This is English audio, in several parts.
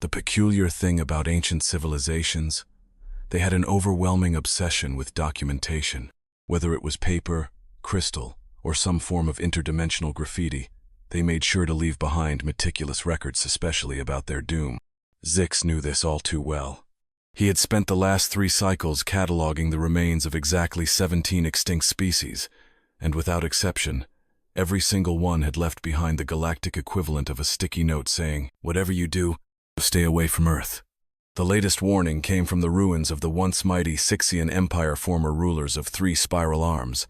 The peculiar thing about ancient civilizations, they had an overwhelming obsession with documentation. Whether it was paper, crystal, or some form of interdimensional graffiti, they made sure to leave behind meticulous records, especially about their doom. Zix knew this all too well. He had spent the last 3 cycles cataloging the remains of exactly 17 extinct species, and without exception, every single one had left behind the galactic equivalent of a sticky note saying, "Whatever you do, stay away from Earth." The latest warning came from the ruins of the once mighty Sixian Empire, former rulers of 3 spiral arms,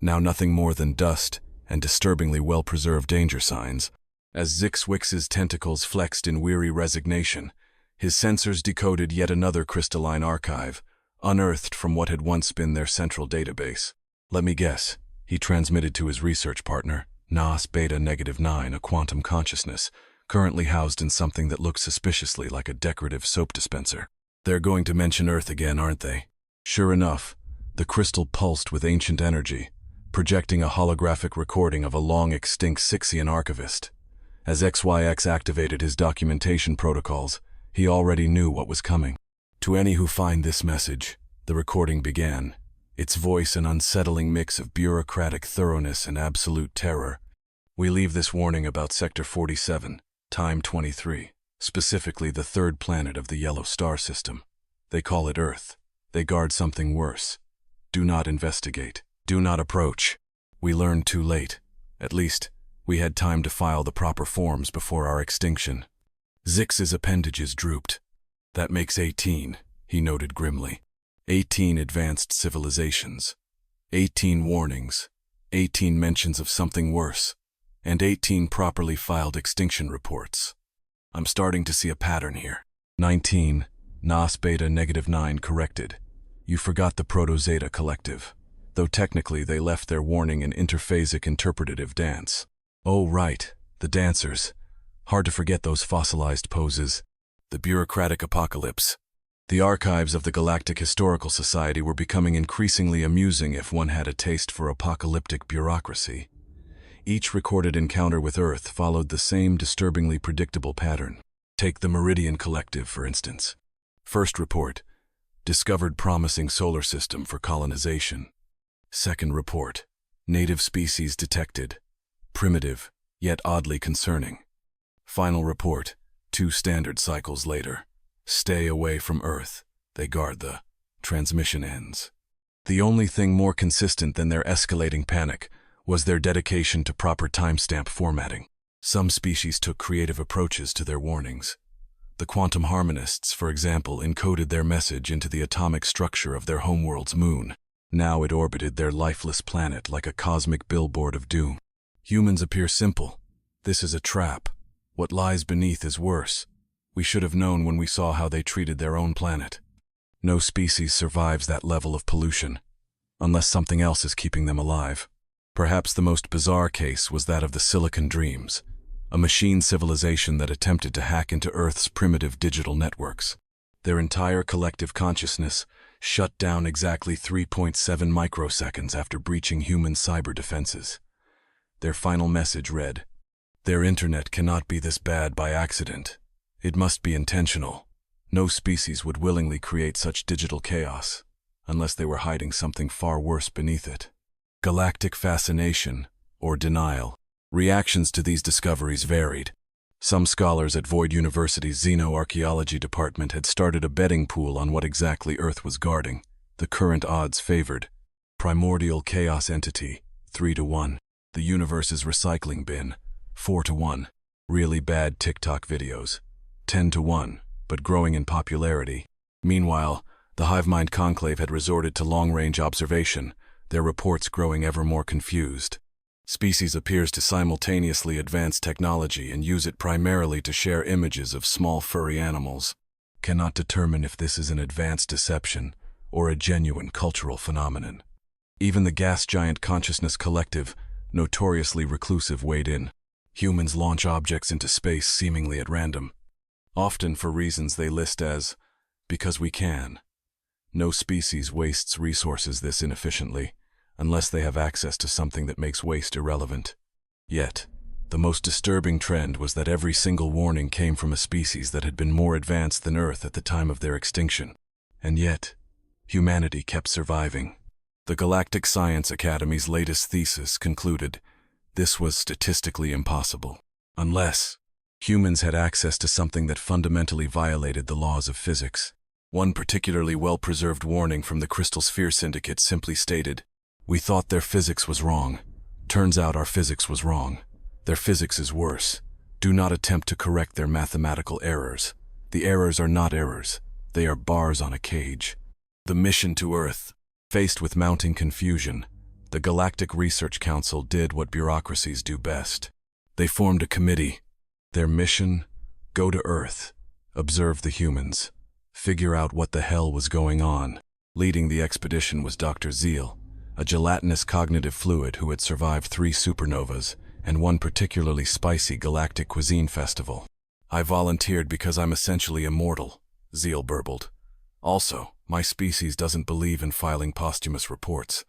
now nothing more than dust and disturbingly well-preserved danger signs. As Zixwix's tentacles flexed in weary resignation, his sensors decoded yet another crystalline archive, unearthed from what had once been their central database. "Let me guess," he transmitted to his research partner, Nas Beta-9, a quantum consciousness, currently housed in something that looks suspiciously like a decorative soap dispenser. "They're going to mention Earth again, aren't they?" Sure enough, the crystal pulsed with ancient energy, projecting a holographic recording of a long-extinct Sixian archivist. As XYX activated his documentation protocols, he already knew what was coming. "To any who find this message," the recording began, its voice an unsettling mix of bureaucratic thoroughness and absolute terror. "We leave this warning about Sector 47, Time 23, specifically the 3rd planet of the Yellow Star System. They call it Earth. They guard something worse. Do not investigate. Do not approach." We learned too late. At least, we had time to file the proper forms before our extinction. Zix's appendages drooped. "That makes 18, he noted grimly. 18 advanced civilizations. 18 warnings. 18 mentions of something worse. And 18 properly filed extinction reports. I'm starting to see a pattern here." 19, Nas Beta-9 corrected. "You forgot the Proto-Zeta Collective, though technically they left their warning in interphasic interpretative dance." "Oh right, the dancers. Hard to forget those fossilized poses." The bureaucratic apocalypse. The archives of the Galactic Historical Society were becoming increasingly amusing if one had a taste for apocalyptic bureaucracy. Each recorded encounter with Earth followed the same disturbingly predictable pattern. Take the Meridian Collective, for instance. First report, discovered promising solar system for colonization. Second report, native species detected. Primitive, yet oddly concerning. Final report, 2 standard cycles later. Stay away from Earth. They guard the transmission ends. The only thing more consistent than their escalating panic was their dedication to proper timestamp formatting. Some species took creative approaches to their warnings. The quantum harmonists, for example, encoded their message into the atomic structure of their homeworld's moon. Now it orbited their lifeless planet like a cosmic billboard of doom. Humans appear simple. This is a trap. What lies beneath is worse. We should have known when we saw how they treated their own planet. No species survives that level of pollution, unless something else is keeping them alive. Perhaps the most bizarre case was that of the Silicon Dreams, a machine civilization that attempted to hack into Earth's primitive digital networks. Their entire collective consciousness shut down exactly 3.7 microseconds after breaching human cyber defenses. Their final message read, "Their internet cannot be this bad by accident. It must be intentional. No species would willingly create such digital chaos, unless they were hiding something far worse beneath it." Galactic fascination, or denial. Reactions to these discoveries varied. Some scholars at Void University's Xenoarchaeology department had started a betting pool on what exactly Earth was guarding. The current odds favored. Primordial chaos entity, 3-1. The universe's recycling bin, 4-1. Really bad TikTok videos, 10-1, but growing in popularity. Meanwhile, the Hivemind Conclave had resorted to long-range observation, their reports growing ever more confused. Species appears to simultaneously advance technology and use it primarily to share images of small furry animals. Cannot determine if this is an advanced deception or a genuine cultural phenomenon. Even the gas giant Consciousness Collective, notoriously reclusive, weighed in. Humans launch objects into space seemingly at random, often for reasons they list as, "because we can." No species wastes resources this inefficiently, unless they have access to something that makes waste irrelevant. Yet, The most disturbing trend was that every single warning came from a species that had been more advanced than Earth at the time of their extinction. And yet, humanity kept surviving. The Galactic Science Academy's latest thesis concluded this was statistically impossible, unless humans had access to something that fundamentally violated the laws of physics. One particularly well-preserved warning from the Crystal Sphere Syndicate simply stated, "We thought their physics was wrong. Turns out our physics was wrong. Their physics is worse. Do not attempt to correct their mathematical errors. The errors are not errors. They are bars on a cage." The mission to Earth. Faced with mounting confusion, the Galactic Research Council did what bureaucracies do best. They formed a committee. Their mission? Go to Earth, observe the humans, figure out what the hell was going on. Leading the expedition was Dr. Zeal, a gelatinous cognitive fluid who had survived 3 supernovas and one particularly spicy galactic cuisine festival. "I volunteered because I'm essentially immortal," Zeal burbled. "Also, my species doesn't believe in filing posthumous reports."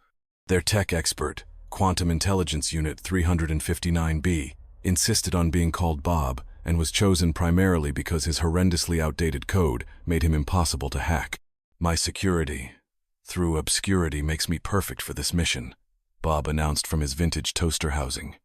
Their tech expert, Quantum Intelligence Unit 359B, insisted on being called Bob and was chosen primarily because his horrendously outdated code made him impossible to hack. "My security, through obscurity, makes me perfect for this mission," Bob announced from his vintage toaster housing.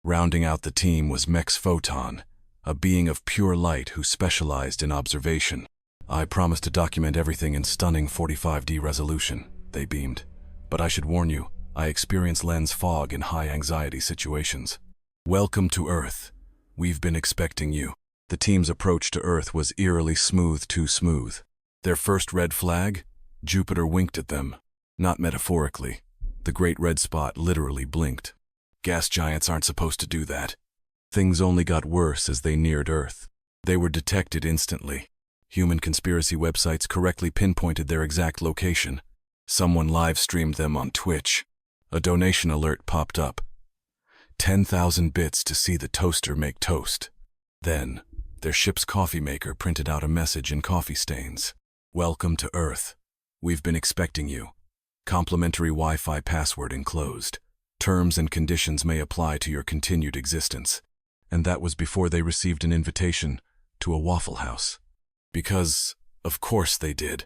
Rounding out the team was Mex Photon, a being of pure light who specialized in observation. "I promise to document everything in stunning 45D resolution," they beamed. "But I should warn you, I experience lens fog in high-anxiety situations." "Welcome to Earth. We've been expecting you." The team's approach to Earth was eerily smooth, too smooth. Their first red flag? Jupiter winked at them. Not metaphorically. The great red spot literally blinked. Gas giants aren't supposed to do that. Things only got worse as they neared Earth. They were detected instantly. Human conspiracy websites correctly pinpointed their exact location. Someone live-streamed them on Twitch. A donation alert popped up. 10,000 bits to see the toaster make toast. Then, their ship's coffee maker printed out a message in coffee stains. "Welcome to Earth. We've been expecting you. Complimentary Wi-Fi password enclosed. Terms and conditions may apply to your continued existence." And that was before they received an invitation to a Waffle House. Because, of course they did.